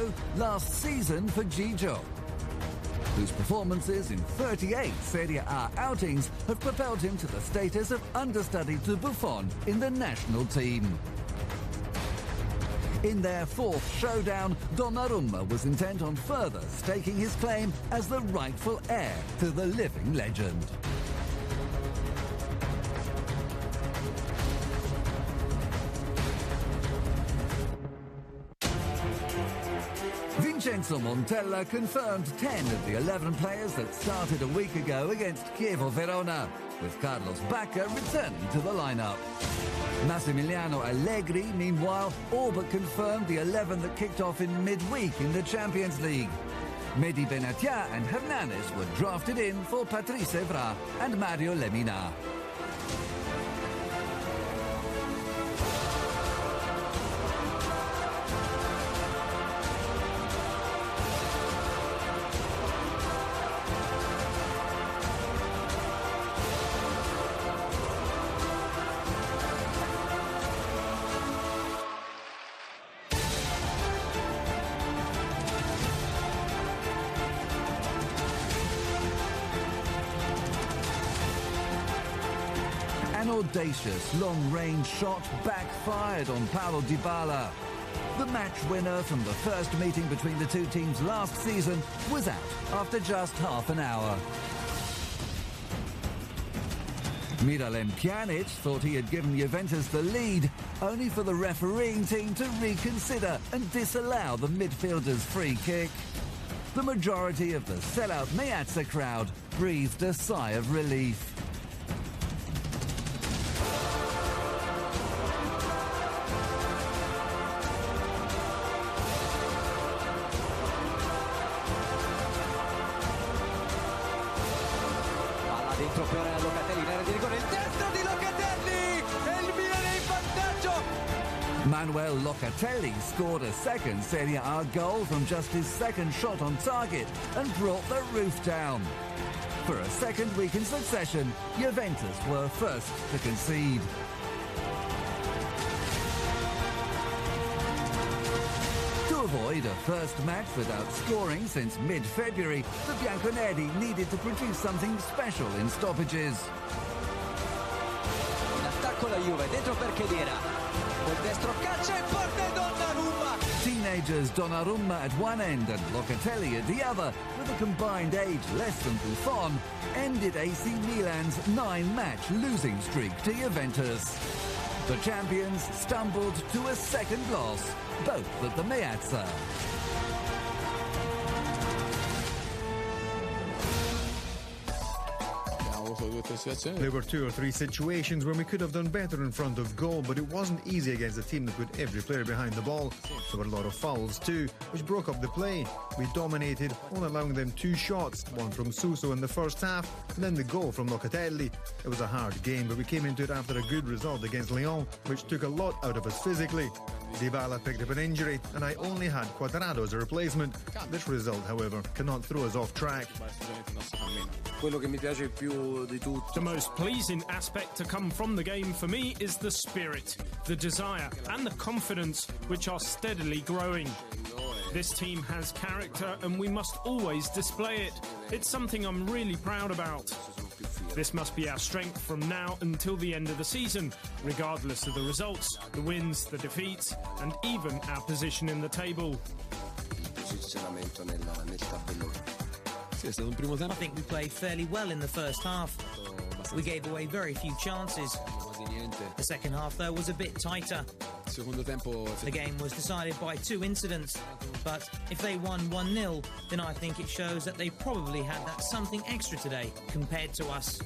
2 last season for Gigio, whose performances in 38 Serie A outings have propelled him to the status of understudy to Buffon in the national team. In their fourth showdown, Donnarumma was intent on further staking his claim as the rightful heir to the living legend. Vincenzo Montella confirmed 10 of the 11 players that started a week ago against Chievo Verona, with Carlos Bacca returning to the lineup. Massimiliano Allegri, meanwhile, all but confirmed the 11 that kicked off in midweek in the Champions League. Mehdi Benatia and Hernanes were drafted in for Patrice Evra and Mario Lemina. An audacious long-range shot backfired on Paulo Dybala. The match winner from the first meeting between the two teams last season was out after just half an hour. Miralem Pjanic thought he had given Juventus the lead, only for the refereeing team to reconsider and disallow the midfielder's free kick. The majority of the sellout Meazza crowd breathed a sigh of relief. Dentro per Locatelli in area di rigore, il destro di Locatelli e il Milan è in vantaggio. Manuel Locatelli scored a second Serie A goal from just his second shot on target and brought the roof down. For a second week in succession, Juventus were first to concede. To avoid a first match without scoring since mid-February, the Bianconeri needed to produce something special in stoppages. L'attacco la Juve, dentro per Khedira. Col destro caccia e porta Donnarumma. Teenagers Donnarumma at one end and Locatelli at the other, with a combined age less than Buffon, ended AC Milan's 9-match losing streak to Juventus. The champions stumbled to a second loss, both at the Meazza. There were 2 or 3 situations when we could have done better in front of goal, but it wasn't easy against a team that put every player behind the ball. There were a lot of fouls too, which broke up the play. We dominated, only allowing them 2 shots, one from Suso in the first half, and then the goal from Locatelli. It was a hard game, but we came into it after a good result against Lyon, which took a lot out of us physically. Dybala picked up an injury, and I only had Cuadrado as a replacement. This result, however, cannot throw us off track. The most pleasing aspect to come from the game for me is the spirit, the desire and the confidence which are steadily growing. This team has character and we must always display it. It's something I'm really proud about. This must be our strength from now until the end of the season, regardless of the results, the wins, the defeats, and even our position in the table. I think we played fairly well in the first half. We gave away very few chances. The second half, though, was a bit tighter. The game was decided by 2 incidents, but if they won 1-0, then I think it shows that they probably had that something extra today compared to us.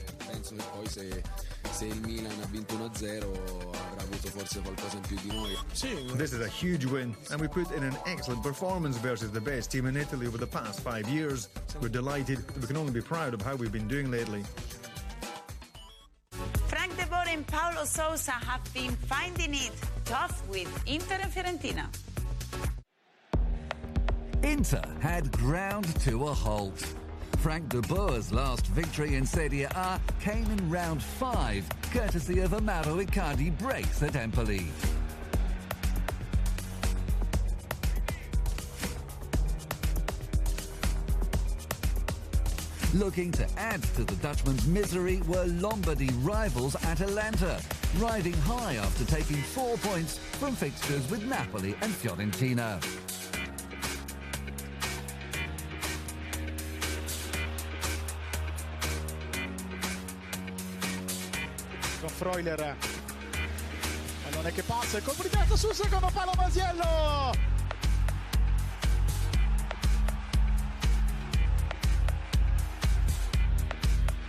This is a huge win, and we put in an excellent performance versus the best team in Italy over the past 5 years. We're delighted. We can only be proud of how we've been doing lately. Frank de Boer and Paulo Sousa have been finding it tough with Inter and Fiorentina. Inter had ground to a halt. Frank de Boer's last victory in Serie A came in round 5, courtesy of a Mauro Icardi brace at Empoli. Looking to add to the Dutchman's misery were Lombardy rivals Atalanta, riding high after taking 4 points from fixtures with Napoli and Fiorentina. Freuler, pallone che passa, il colpo di testa sul secondo palo, Masiello.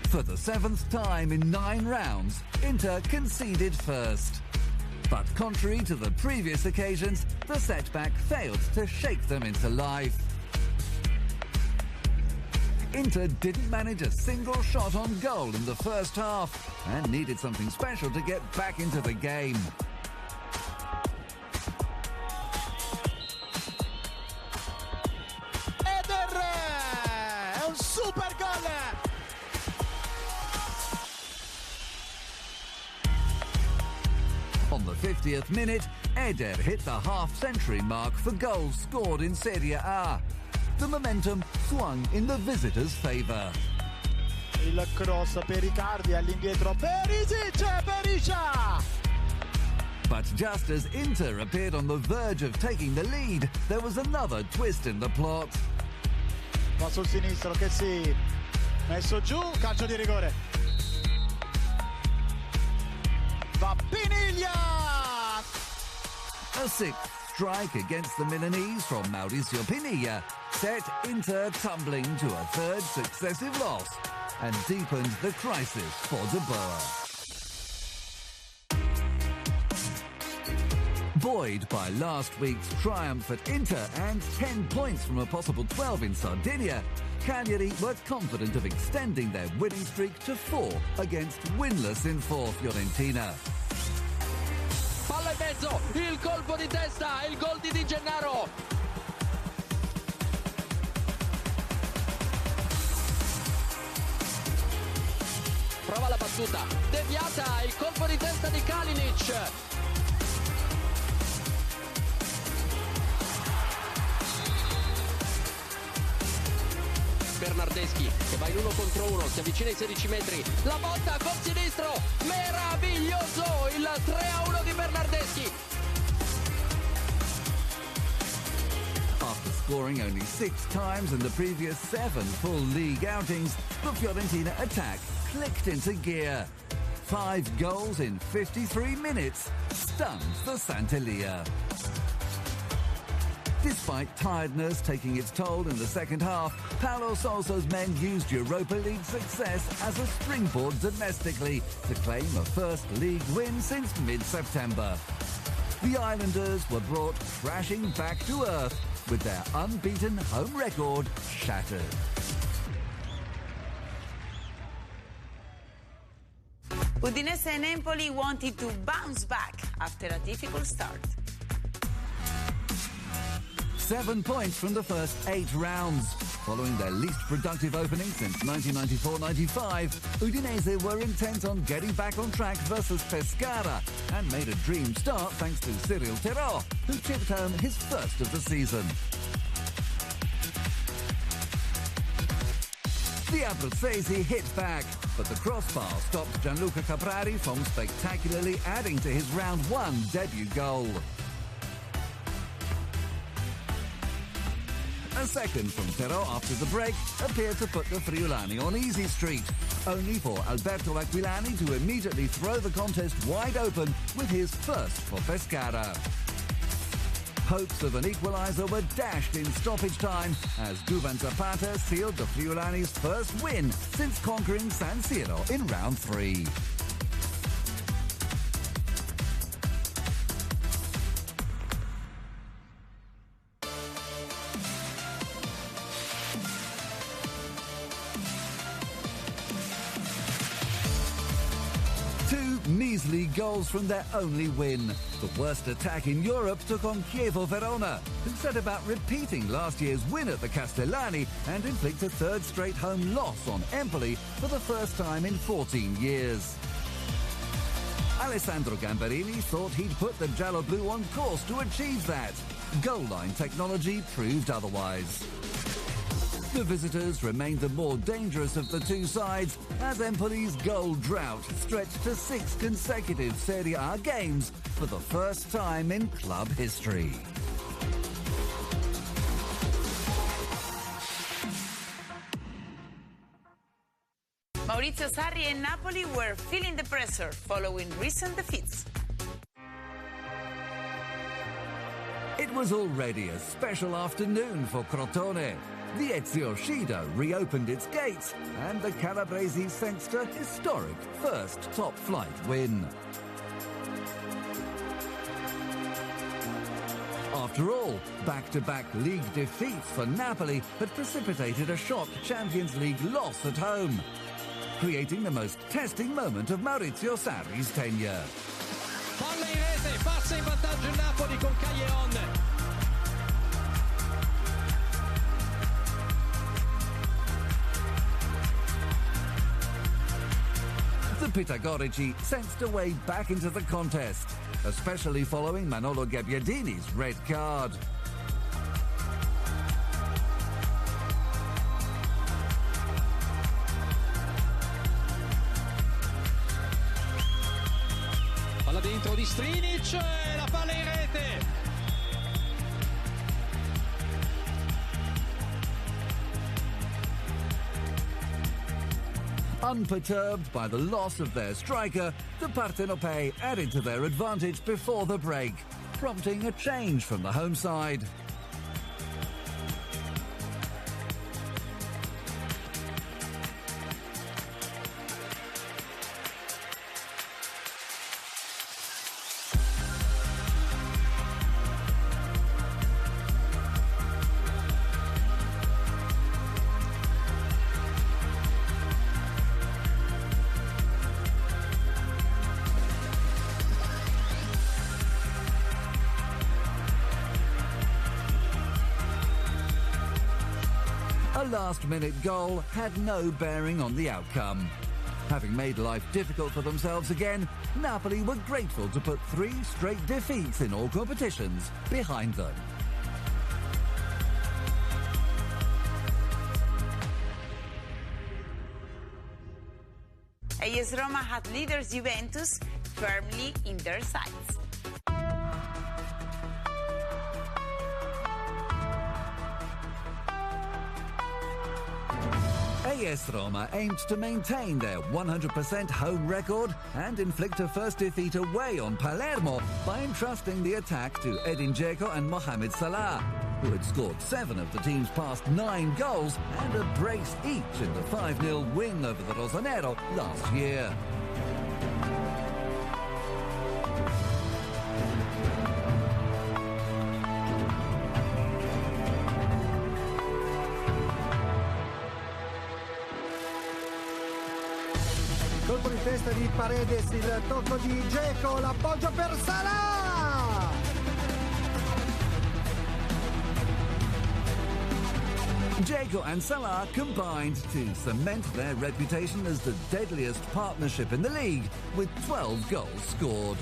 For the 7th time in 9 rounds, Inter conceded first. But contrary to the previous occasions, the setback failed to shake them into life. Inter didn't manage a single shot on goal in the first half and needed something special to get back into the game. Eder, è un super gol! On the 50th minute, Eder hit the half-century mark for goals scored in Serie A. The momentum swung in the visitors' favour. Il cross per Icardi, all'indietro Perisic, Berisha! But just as Inter appeared on the verge of taking the lead, there was another twist in the plot. Va sul sinistro che si messo giù, calcio di rigore. Va Piniglia! A sixth strike against the Milanese from Mauricio Pinilla set Inter tumbling to a third successive loss and deepened the crisis for De Boer. Buoyed by last week's triumph at Inter and 10 points from a possible 12 in Sardinia, Cagliari were confident of extending their winning streak to 4 against winless in 4 Fiorentina. Palla in mezzo, il colpo di testa, il gol di Di Gennaro. Prova la battuta, deviata, il colpo di testa di Kalinic. Bernardeschi che va in 1 contro 1, si avvicina ai 16 metri, la botta col sinistro, meraviglioso, il 3-1 di Bernardeschi. After scoring only 6 times in the previous 7 full league outings, the Fiorentina attack clicked into gear. 5 goals in 53 minutes stuns the Santelia. Despite tiredness taking its toll in the second half, Paulo Sousa's men used Europa League success as a springboard domestically to claim a first league win since mid-September. The Islanders were brought crashing back to earth with their unbeaten home record shattered. Udinese and Empoli wanted to bounce back after a difficult start. 7 points from the first 8 rounds. Following their least productive opening since 1994-95, Udinese were intent on getting back on track versus Pescara and made a dream start thanks to Cyril Terò, who chipped home his first of the season. The Abruzzese hit back, but the crossbar stopped Gianluca Caprari from spectacularly adding to his round 1 debut goal. A second from Terò after the break appeared to put the Friulani on easy street, only for Alberto Aquilani to immediately throw the contest wide open with his first for Pescara. Hopes of an equaliser were dashed in stoppage time as Duvan Zapata sealed the Friulani's first win since conquering San Siro in round 3. Measly goals from their only win. The worst attack in Europe took on Chievo Verona, who set about repeating last year's win at the Castellani and inflict a third straight home loss on Empoli for the first time in 14 years. Alessandro Gamberini thought he'd put the Giallo-Blu on course to achieve that. Goal line technology proved otherwise. The visitors remained the more dangerous of the two sides as Empoli's goal drought stretched to 6 consecutive Serie A games for the first time in club history. Maurizio Sarri and Napoli were feeling the pressure following recent defeats. It was already a special afternoon for Crotone. The Ezio Scido reopened its gates and the Calabresi sensed a historic first top-flight win. After all, back-to-back league defeats for Napoli had precipitated a shock Champions League loss at home, creating the most testing moment of Maurizio Sarri's tenure. Palla in rete, passa in vantaggio il Napoli con Callejon. The Pitagorici sensed a way back into the contest, especially following Manolo Gabbiadini's red card. Palla dentro di Strinic, la palla in rete. Unperturbed by the loss of their striker, the Partenopei added to their advantage before the break, prompting a change from the home side. A last-minute goal had no bearing on the outcome. Having made life difficult for themselves again, Napoli were grateful to put 3 straight defeats in all competitions behind them. AS Roma had leaders Juventus firmly in their sights. AS Roma aimed to maintain their 100% home record and inflict a first defeat away on Palermo by entrusting the attack to Edin Dzeko and Mohamed Salah, who had scored 7 of the team's past 9 goals and a brace each in the 5-0 win over the Rossonero last year. Colpo di testa di Paredes, il tocco di Dzeko, l'appoggio per Salah! Dzeko and Salah combined to cement their reputation as the deadliest partnership in the league, with 12 goals scored.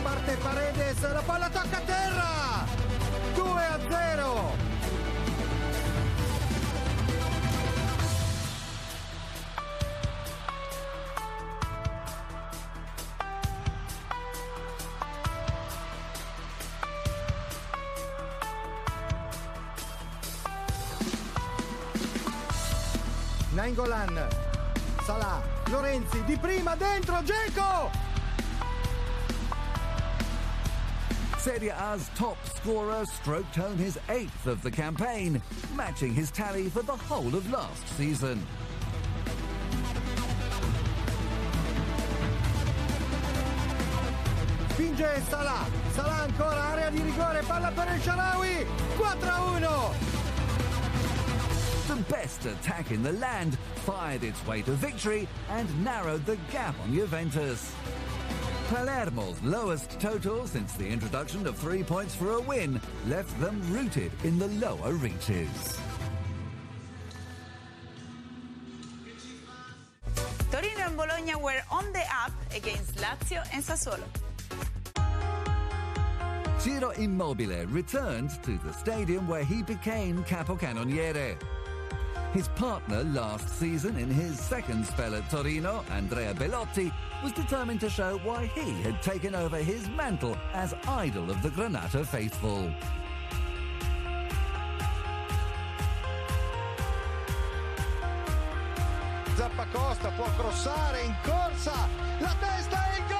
Parte Paredes, la palla tocca a terra! 2-0! Nainggolan, Salah, Lorenzi, di prima, dentro, Dzeko! Serie A's top scorer stroked home his 8th of the campaign, matching his tally for the whole of last season. Spinge Salah, Salah ancora, area di rigore, palla per El Shaarawy, 4-1! The best attack in the land fired its way to victory and narrowed the gap on Juventus. Palermo's lowest total since the introduction of 3 points for a win left them rooted in the lower reaches. Torino and Bologna were on the up against Lazio and Sassuolo. Ciro Immobile returned to the stadium where he became capocannoniere. His partner last season in his second spell at Torino, Andrea Belotti, was determined to show why he had taken over his mantle as idol of the Granata faithful. Zappacosta può crossare in corsa, la testa e il gol!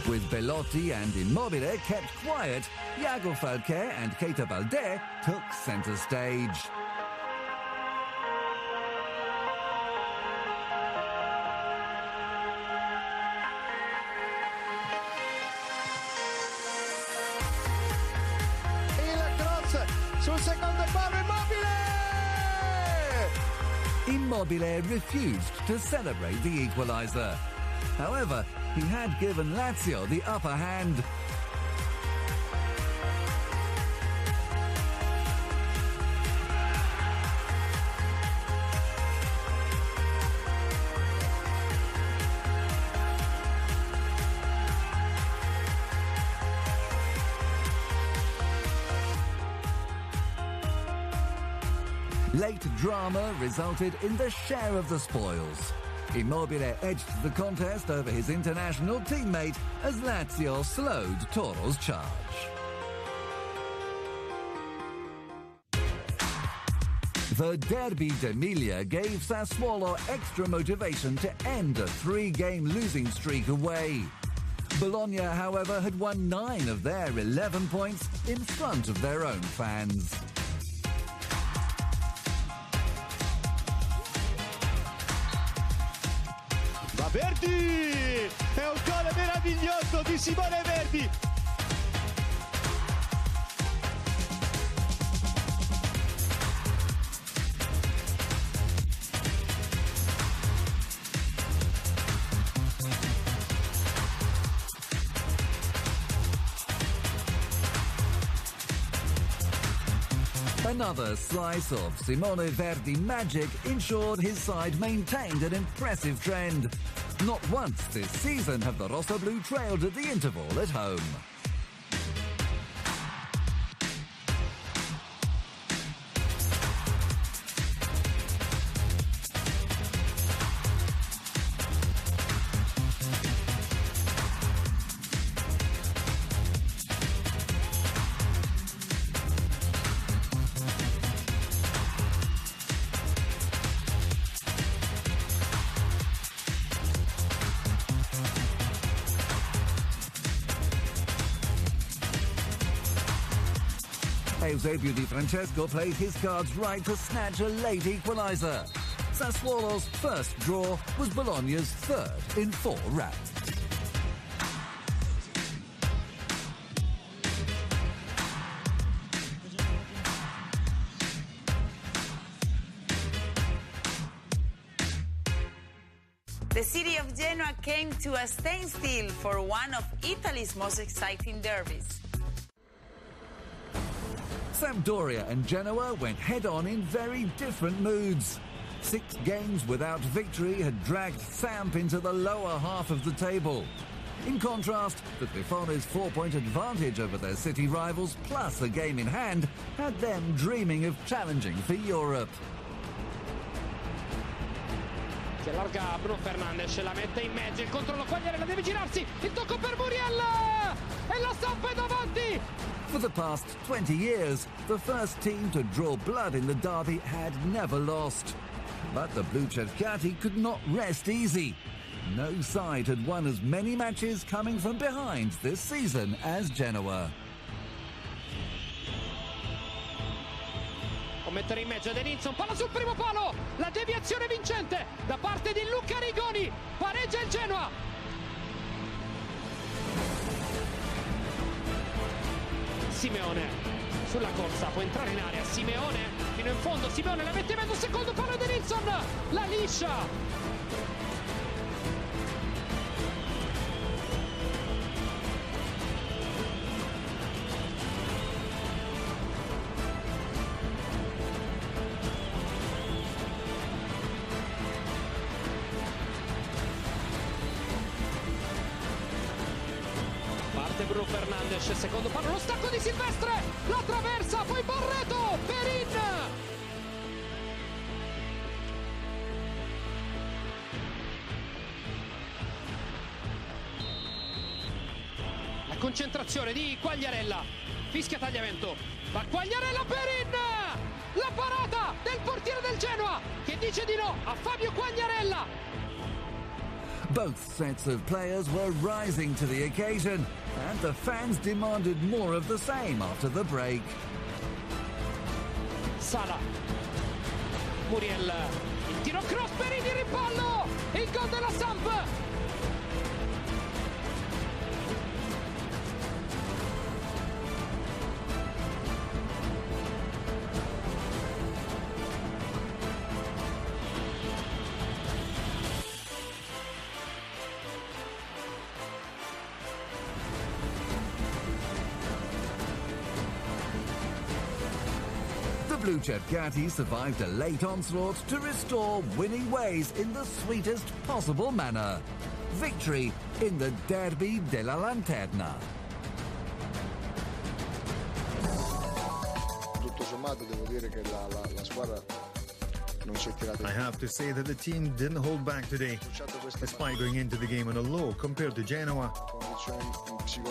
With Belotti and Immobile kept quiet, Iago Falqué and Keita Balde took centre stage. Il cross sul secondo palo, Immobile! Immobile refused to celebrate the equaliser. However, he had given Lazio the upper hand. Late drama resulted in the share of the spoils. Immobile edged the contest over his international teammate as Lazio slowed Toro's charge. The Derby d'Emilia gave Sassuolo extra motivation to end a 3-game losing streak away. Bologna, however, had won 9 of their 11 points in front of their own fans. Verdi! È un gol meraviglioso di Simone Verdi! Another slice of Simone Verdi magic ensured his side maintained an impressive trend. Not once this season have the Rossoblu trailed at the interval at home. Eusebio Di Francesco played his cards right to snatch a late equaliser. Sassuolo's first draw was Bologna's third in 4 rounds. The city of Genoa came to a standstill for one of Italy's most exciting derbies. Sampdoria and Genoa went head-on in very different moods. 6 games without victory had dragged Samp into the lower half of the table. In contrast, the Grifones' 4-point advantage over their city rivals, plus a game in hand, had them dreaming of challenging for Europe. Si allarga Bruno Fernandes, la mette in mezzo, il controllo Quagliarella deve girarsi, il tocco per Muriel e la Samp è davanti. For the past 20 years, the first team to draw blood in the derby had never lost. But the Blue Cerchiati could not rest easy. No side had won as many matches coming from behind this season as Genoa. Può mettere in mezzo Denilson, palla sul primo palo, la deviazione vincente da parte di Luca Rigoni, pareggia il Genoa. Simeone sulla corsa, può entrare in area, Simeone fino in fondo, Simeone la mette in mezzo, secondo palo di Nilsson, la liscia. Bruno Fernandes, secondo palo, lo stacco di Silvestre, la traversa, poi Barreto, Perin. La concentrazione di Quagliarella, fischia tagliamento, va Quagliarella, Perin, la parata del portiere del Genoa che dice di no a Fabio Quagliarella. Both sets of players were rising to the occasion, and the fans demanded more of the same after the break. Sala, Muriel, il tiro cross, Perini, rimpallo, il gol della Samp. The Blue Cercati survived a late onslaught to restore winning ways in the sweetest possible manner. Victory in the Derby della Lanterna. Tutto sommato devo dire che la squadra non si è tirata. I have to say that the team didn't hold back today, despite going into the game on a low compared to Genoa.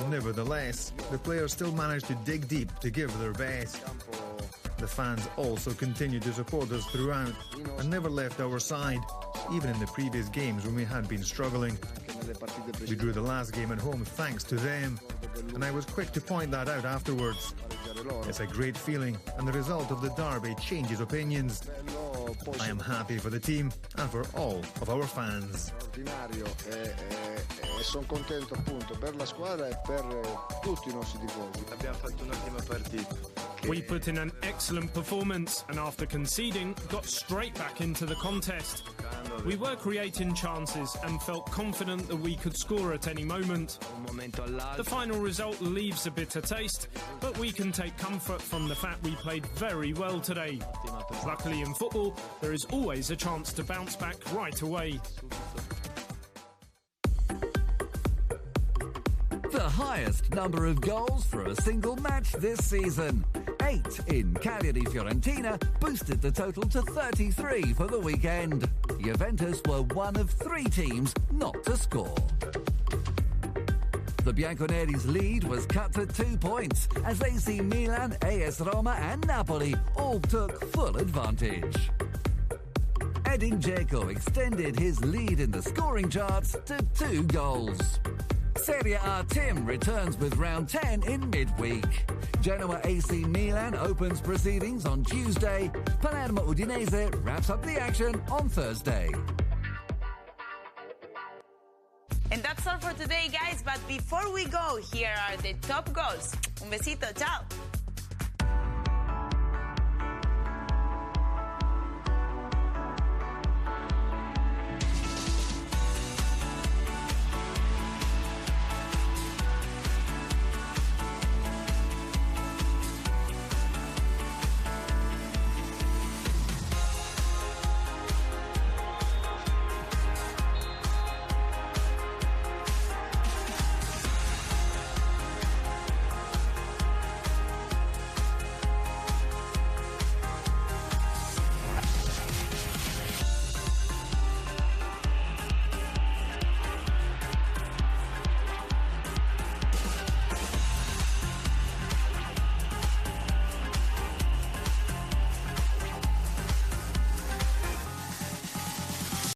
Nevertheless, the players still managed to dig deep to give their best. The fans also continued to support us throughout and never left our side, even in the previous games when we had been struggling. We drew the last game at home thanks to them, and I was quick to point that out afterwards. It's a great feeling, and the result of the derby changes opinions. I am happy for the team and for all of our fans. E sono contento appunto per la squadra e per tutti i nostri tifosi. Abbiamo fatto un'ottima partita. We put in an excellent performance and after conceding, got straight back into the contest. We were creating chances and felt confident that we could score at any moment. The final result leaves a bitter taste, but we can take comfort from the fact we played very well today. Luckily in football, there is always a chance to bounce back right away. The highest number of goals for a single match this season. 8 in Cagliari-Fiorentina boosted the total to 33 for the weekend. Juventus were one of 3 teams not to score. The Bianconeri's lead was cut to 2 points as AC Milan, AS Roma and Napoli all took full advantage. Edin Dzeko extended his lead in the scoring charts to 2 goals. Serie A Tim returns with round 10 in midweek. Genoa AC Milan opens proceedings on Tuesday. Palermo Udinese wraps up the action on Thursday. And that's all for today, guys. But before we go, here are the top goals. Un besito, ciao.